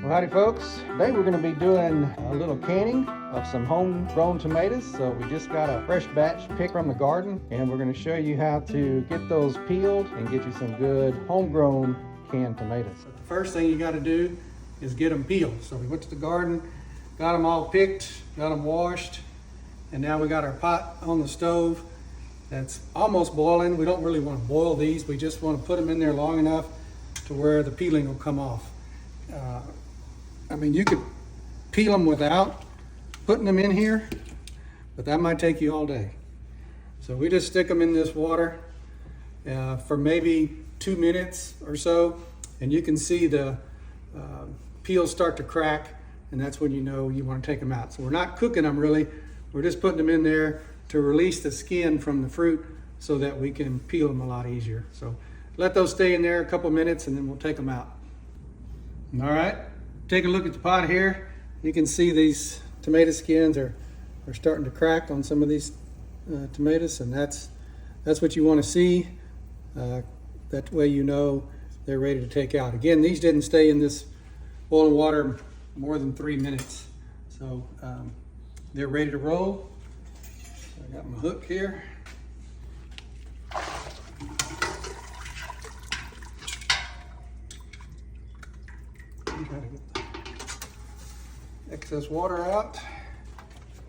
Well, howdy folks. Today we're going to be doing a little canning of some homegrown tomatoes. So we just got a fresh batch picked from the garden, and we're going to show you how to get those peeled and get you some good homegrown canned tomatoes. So the first thing you got to do is get them peeled. So we went to the garden, got them all picked, got them washed, and now we got our pot on the stove that's almost boiling. We don't really want to boil these. We just want to put them in there long enough to where the peeling will come off. I mean, you could peel them without putting them in here, but that might take you all day. So we just stick them in this water for maybe 2 minutes or so, and you can see the peels start to crack, and that's when you know you want to take them out. So we're not cooking them really, we're just putting them in there to release the skin from the fruit so that we can peel them a lot easier. So let those stay in there a couple minutes and then we'll take them out. All right, take a look at the pot here. You can see these tomato skins are starting to crack on some of these tomatoes, and that's what you want to see. That way you know they're ready to take out. Again, these didn't stay in this boiling water more than 3 minutes. So they're ready to roll. So I got my hook here. Try to get the excess water out.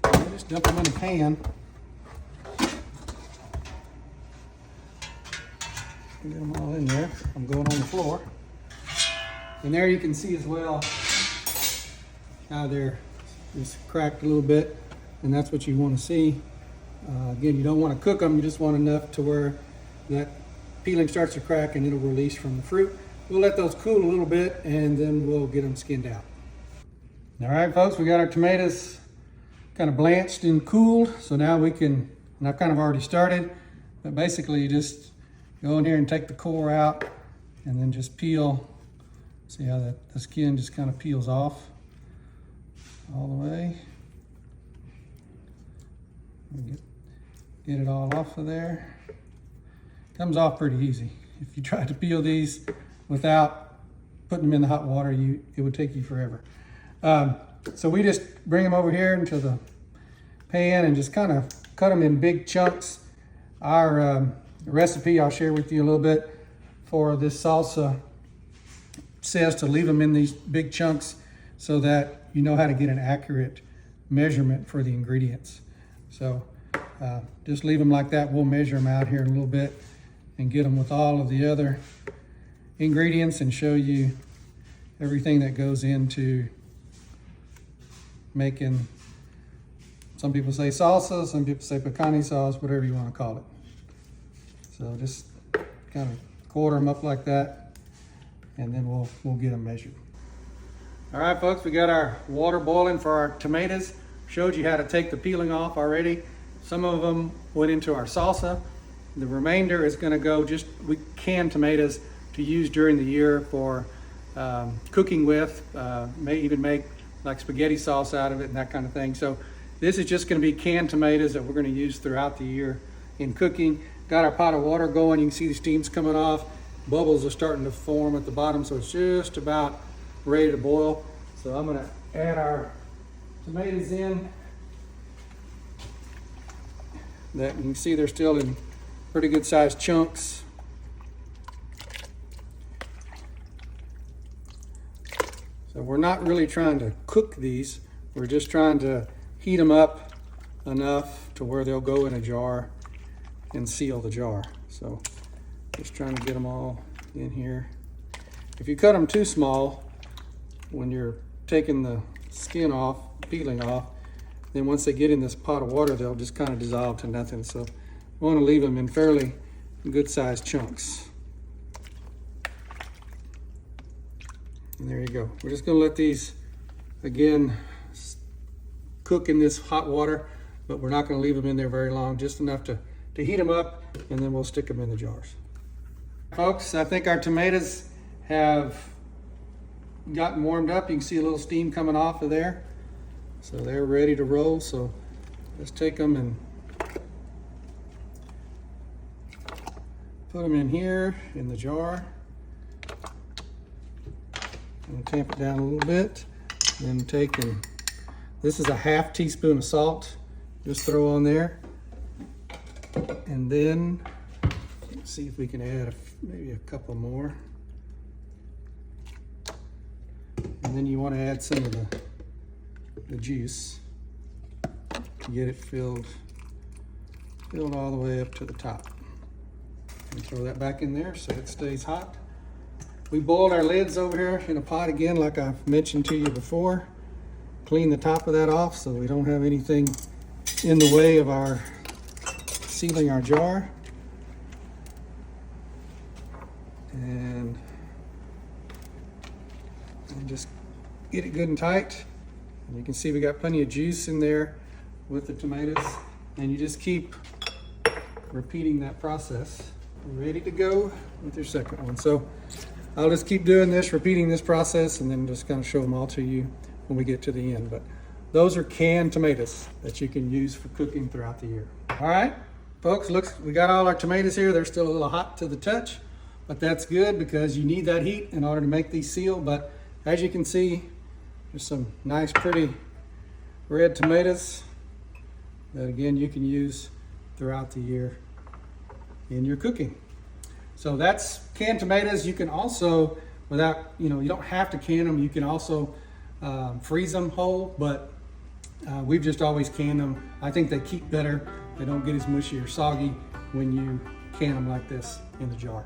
I just dump them in a pan. Get them all in there. I'm going on the floor. And there you can see as well how they're just cracked a little bit, and that's what you want to see. Again, you don't want to cook them, you just want enough to where that peeling starts to crack and it'll release from the fruit. We'll let those cool a little bit and then we'll get them skinned out. All right, folks, we got our tomatoes kind of blanched and cooled. So now we can, and I've kind of already started, but basically you just go in here and take the core out and then just peel. See how the skin just kind of peels off all the way. Get it all off of there. Comes off pretty easy. If you try to peel these without putting them in the hot water, it would take you forever. So we just bring them over here into the pan and just kind of cut them in big chunks. Our recipe I'll share with you a little bit for this salsa says to leave them in these big chunks so that you know how to get an accurate measurement for the ingredients. So just leave them like that. We'll measure them out here in a little bit and get them with all of the other ingredients and show you everything that goes into making, some people say salsa, some people say picante sauce, whatever you want to call it. So just kind of quarter them up like that, and then we'll get them measured. All right, folks, we got our water boiling for our tomatoes. Showed you how to take the peeling off already. Some of them went into our salsa. The remainder is going to go we canned tomatoes to use during the year for cooking with, may even make like spaghetti sauce out of it and that kind of thing. So this is just going to be canned tomatoes that we're going to use throughout the year in cooking. Got our pot of water going. You can see the steam's coming off. Bubbles are starting to form at the bottom, so it's just about ready to boil. So I'm going to add our tomatoes in. That you can see they're still in pretty good sized chunks. So we're not really trying to cook these. We're just trying to heat them up enough to where they'll go in a jar and seal the jar. So just trying to get them all in here. If you cut them too small, when you're taking the skin off, peeling off, then once they get in this pot of water, they'll just kind of dissolve to nothing. So we want to leave them in fairly good sized chunks. And there you go. We're just going to let these, again, cook in this hot water, but we're not going to leave them in there very long, just enough to heat them up, and then we'll stick them in the jars. Folks, I think our tomatoes have gotten warmed up. You can see a little steam coming off of there. So they're ready to roll. So let's take them and put them in here in the jar. And tamp it down a little bit. Then this is a ½ teaspoon of salt. Just throw on there. And then, let's see if we can add maybe a couple more. And then you want to add some of the juice to get it filled all the way up to the top. And throw that back in there so it stays hot. We boiled our lids over here in a pot again, like I've mentioned to you before. Clean the top of that off so we don't have anything in the way of our sealing our jar. And just get it good and tight. And you can see we got plenty of juice in there with the tomatoes. And you just keep repeating that process. You're ready to go with your second one. So I'll just keep doing this, repeating this process, and then just kind of show them all to you when we get to the end. But those are canned tomatoes that you can use for cooking throughout the year. All right, folks, we got all our tomatoes here. They're still a little hot to the touch, but that's good because you need that heat in order to make these seal. But as you can see, there's some nice, pretty red tomatoes that, again, you can use throughout the year in your cooking. So that's canned tomatoes. You can also, you don't have to can them. You can also freeze them whole, but we've just always canned them. I think they keep better. They don't get as mushy or soggy when you can them like this in the jar.